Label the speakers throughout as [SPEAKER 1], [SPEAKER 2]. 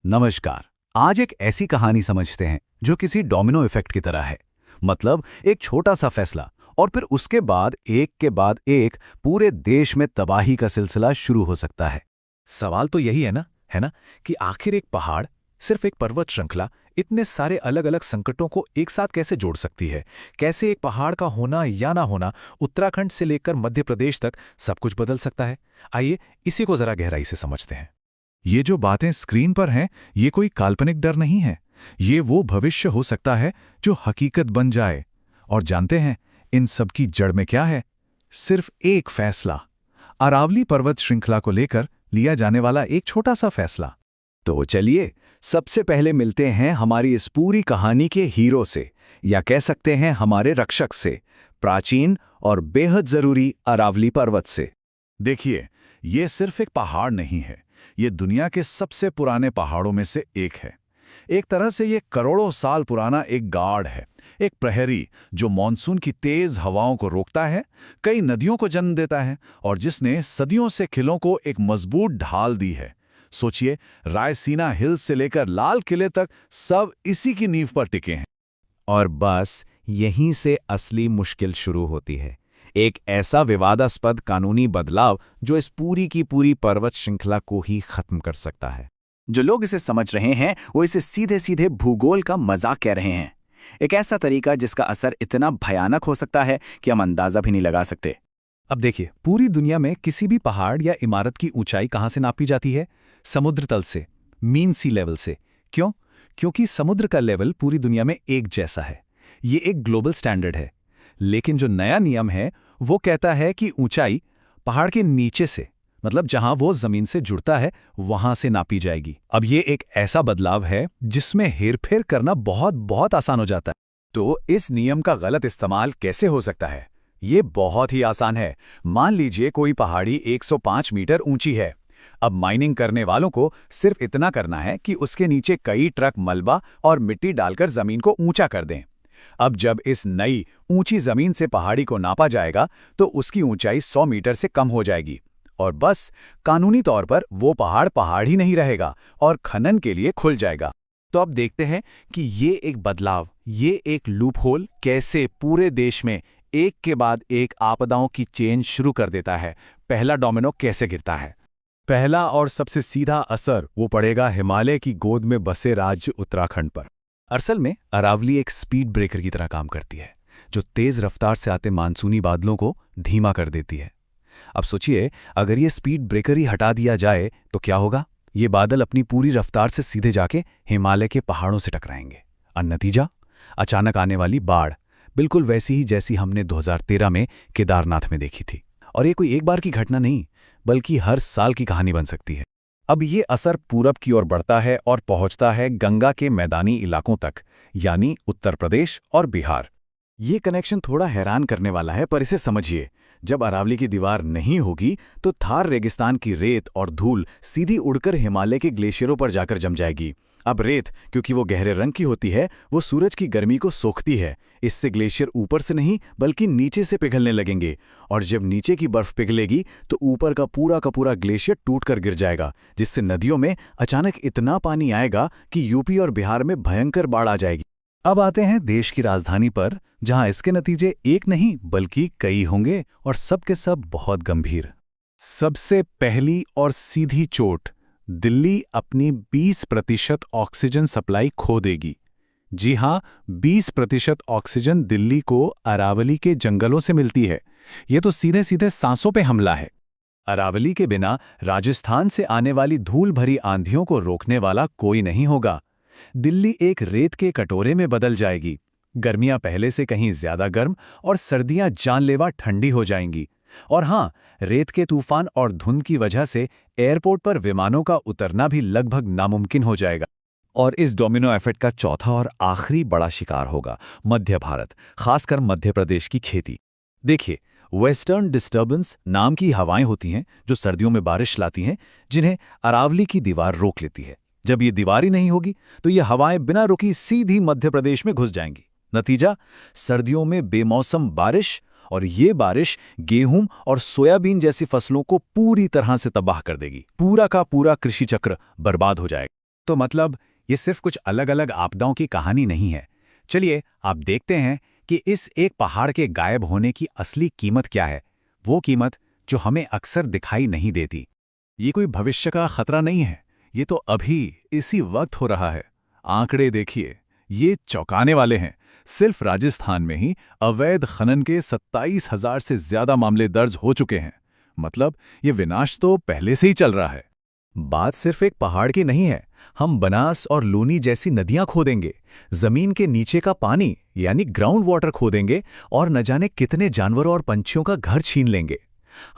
[SPEAKER 1] नमस्कार। आज एक ऐसी कहानी समझते हैं जो किसी डोमिनो इफेक्ट की तरह है। मतलब एक छोटा सा फैसला और फिर उसके बाद एक के बाद एक पूरे देश में तबाही का सिलसिला शुरू हो सकता है।
[SPEAKER 2] सवाल तो यही है ना कि आखिर एक पहाड़, सिर्फ एक पर्वत श्रृंखला, इतने सारे अलग अलग संकटों को एक साथ कैसे जोड़ सकती है। कैसे एक पहाड़ का होना या ना होना उत्तराखंड से लेकर मध्य प्रदेश तक सब कुछ बदल सकता है। आइए इसी को जरा गहराई से समझते हैं।
[SPEAKER 3] ये जो बातें स्क्रीन पर हैं, ये कोई काल्पनिक डर नहीं है। ये वो भविष्य हो सकता है जो हकीकत बन जाए। और जानते हैं इन सब की जड़ में क्या है? सिर्फ एक फैसला, अरावली पर्वत श्रृंखला को लेकर लिया जाने वाला एक छोटा सा फैसला।
[SPEAKER 1] तो चलिए सबसे पहले मिलते हैं हमारी इस पूरी कहानी के हीरो से, या कह सकते हैं हमारे रक्षक से, प्राचीन और बेहद जरूरी अरावली पर्वत से।
[SPEAKER 3] देखिए, ये सिर्फ एक पहाड़ नहीं है, ये दुनिया के सबसे पुराने पहाड़ों में से एक है। एक तरह से ये करोड़ों साल पुराना एक गार्ड है, एक प्रहरी जो मॉनसून की तेज हवाओं को रोकता है, कई नदियों को जन्म देता है और जिसने सदियों से किलों को एक मजबूत ढाल दी है। सोचिए, रायसीना हिल्स से लेकर लाल किले तक सब इसी की नींव पर टिके हैं।
[SPEAKER 2] और बस यहीं से असली मुश्किल शुरू होती है। एक ऐसा विवादास्पद कानूनी बदलाव जो इस पूरी की पूरी पर्वत श्रृंखला को ही खत्म कर सकता है।
[SPEAKER 4] जो लोग इसे समझ रहे हैं वो इसे सीधे सीधे भूगोल का मजाक कह रहे हैं। एक ऐसा तरीका जिसका असर इतना भयानक हो सकता है कि हम अंदाजा भी नहीं लगा सकते।
[SPEAKER 2] अब देखिए, पूरी दुनिया में किसी भी पहाड़ या इमारत की ऊंचाई कहाँ से नापी जाती है? समुद्र तल से, मीन सी लेवल से। क्यों? क्योंकि समुद्र का लेवल पूरी दुनिया में एक जैसा है। ये एक ग्लोबल स्टैंडर्ड है। लेकिन जो नया नियम है वो कहता है कि ऊंचाई पहाड़ के नीचे से, मतलब जहां वो जमीन से जुड़ता है, वहां से नापी जाएगी। अब ये एक ऐसा बदलाव है जिसमें हेरफेर करना बहुत बहुत आसान हो जाता है।
[SPEAKER 1] तो इस नियम का गलत इस्तेमाल कैसे हो सकता है? ये बहुत ही आसान है। मान लीजिए कोई पहाड़ी 105 मीटर ऊंची है। अब माइनिंग करने वालों को सिर्फ इतना करना है कि उसके नीचे कई ट्रक मलबा और मिट्टी डालकर जमीन को ऊंचा कर दें। अब जब इस नई ऊंची जमीन से पहाड़ी को नापा जाएगा तो उसकी ऊंचाई 100 मीटर से कम हो जाएगी और बस कानूनी तौर पर वो पहाड़ पहाड़ ही नहीं रहेगा और खनन के लिए खुल जाएगा।
[SPEAKER 2] तो अब देखते हैं कि ये एक बदलाव, ये एक लूपहोल कैसे पूरे देश में एक के बाद एक आपदाओं की चेन शुरू कर देता है। पहला डोमिनो कैसे गिरता है?
[SPEAKER 3] पहला और सबसे सीधा असर वो पड़ेगा हिमालय की गोद में बसे राज्य उत्तराखंड पर।
[SPEAKER 2] असल में अरावली एक स्पीड ब्रेकर की तरह काम करती है, जो तेज रफ्तार से आते मानसूनी बादलों को धीमा कर देती है। अब सोचिए, अगर ये स्पीड ब्रेकर ही हटा दिया जाए तो क्या होगा? ये बादल अपनी पूरी रफ्तार से सीधे जाके हिमालय के पहाड़ों से टकराएंगे और नतीजा अचानक आने वाली बाढ़, बिल्कुल वैसी ही जैसी हमने 2013 में केदारनाथ में देखी थी। और ये कोई एक बार की घटना नहीं, बल्कि हर साल की कहानी बन सकती है।
[SPEAKER 3] अब ये असर पूरब की ओर बढ़ता है और पहुंचता है गंगा के मैदानी इलाकों तक, यानी उत्तर प्रदेश और बिहार।
[SPEAKER 1] ये कनेक्शन थोड़ा हैरान करने वाला है, पर इसे समझिए। जब अरावली की दीवार नहीं होगी तो थार रेगिस्तान की रेत और धूल सीधी उड़कर हिमालय के ग्लेशियरों पर जाकर जम जाएगी। अब रेत, क्योंकि वो गहरे रंग की होती है, वो सूरज की गर्मी को सोखती है। इससे ग्लेशियर ऊपर से नहीं बल्कि नीचे से पिघलने लगेंगे और जब नीचे की बर्फ पिघलेगी तो ऊपर का पूरा ग्लेशियर टूटकर गिर जाएगा, जिससे नदियों में अचानक इतना पानी आएगा कि यूपी और बिहार में भयंकर बाढ़ आ जाएगी।
[SPEAKER 3] अब आते हैं देश की राजधानी पर, जहां इसके नतीजे एक नहीं बल्कि कई होंगे और सब के सब बहुत गंभीर। सबसे पहली और सीधी चोट, दिल्ली अपनी 20% ऑक्सीजन सप्लाई खो देगी। जी हां, 20% ऑक्सीजन दिल्ली को अरावली के जंगलों से मिलती है। ये तो सीधे सीधे सांसों पे हमला है। अरावली के बिना राजस्थान से आने वाली धूल भरी आंधियों को रोकने वाला कोई नहीं होगा। दिल्ली एक रेत के कटोरे में बदल जाएगी। गर्मियां पहले से कहीं ज्यादा गर्म और सर्दियां जानलेवा ठंडी हो जाएंगी। और हां, रेत के तूफान और धुंध की वजह से एयरपोर्ट पर विमानों का उतरना भी लगभग नामुमकिन हो जाएगा।
[SPEAKER 1] और इस डोमिनो इफेक्ट का चौथा और आखिरी बड़ा शिकार होगा मध्य भारत, खासकर मध्य प्रदेश की खेती। देखिए, वेस्टर्न डिस्टर्बेंस नाम की हवाएं होती हैं जो सर्दियों में बारिश लाती हैं, जिन्हें अरावली की दीवार रोक लेती है। जब ये दीवार ही नहीं होगी तो ये हवाएं बिना रुकी सीधी मध्य प्रदेश में घुस जाएंगी। नतीजा, सर्दियों में बेमौसम बारिश, और ये बारिश गेहूं और सोयाबीन जैसी फसलों को पूरी तरह से तबाह कर देगी। पूरा का पूरा कृषि चक्र बर्बाद हो जाएगा।
[SPEAKER 3] तो मतलब ये सिर्फ कुछ अलग-अलग आपदाओं की कहानी नहीं है। चलिए आप देखते हैं कि इस एक पहाड़ के गायब होने की असली कीमत क्या है, वो कीमत जो हमें अक्सर दिखाई नहीं देती। ये कोई भविष्य का खतरा नहीं है, ये तो अभी इसी वक्त हो रहा है। आंकड़े देखिए, ये चौंकाने वाले हैं। सिर्फ राजस्थान में ही अवैध खनन के 27,000 से ज्यादा मामले दर्ज हो चुके हैं। मतलब ये विनाश तो पहले से ही चल रहा है।
[SPEAKER 2] बात सिर्फ एक पहाड़ की नहीं है। हम बनास और लूनी जैसी नदियां खोदेंगे, जमीन के नीचे का पानी यानी ग्राउंड वाटर खोदेंगे और न जाने कितने जानवरों और पंछियों का घर छीन लेंगे।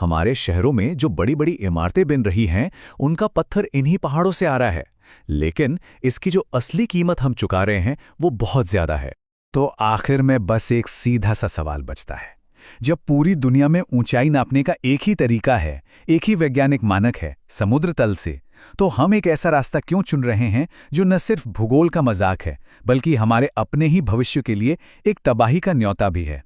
[SPEAKER 2] हमारे शहरों में जो बड़ी बड़ी इमारतें बन रही हैं, उनका पत्थर इन्हीं पहाड़ों से आ रहा है। लेकिन इसकी जो असली कीमत हम चुका रहे हैं वो बहुत ज्यादा है। तो आखिर में बस एक सीधा सा सवाल बचता है। जब पूरी दुनिया में ऊंचाई नापने का एक ही तरीका है, एक ही वैज्ञानिक मानक है, समुद्र तल से, तो हम एक ऐसा रास्ता क्यों चुन रहे हैं जो न सिर्फ भूगोल का मजाक है, बल्कि हमारे अपने ही भविष्य के लिए एक तबाही का न्योता भी है।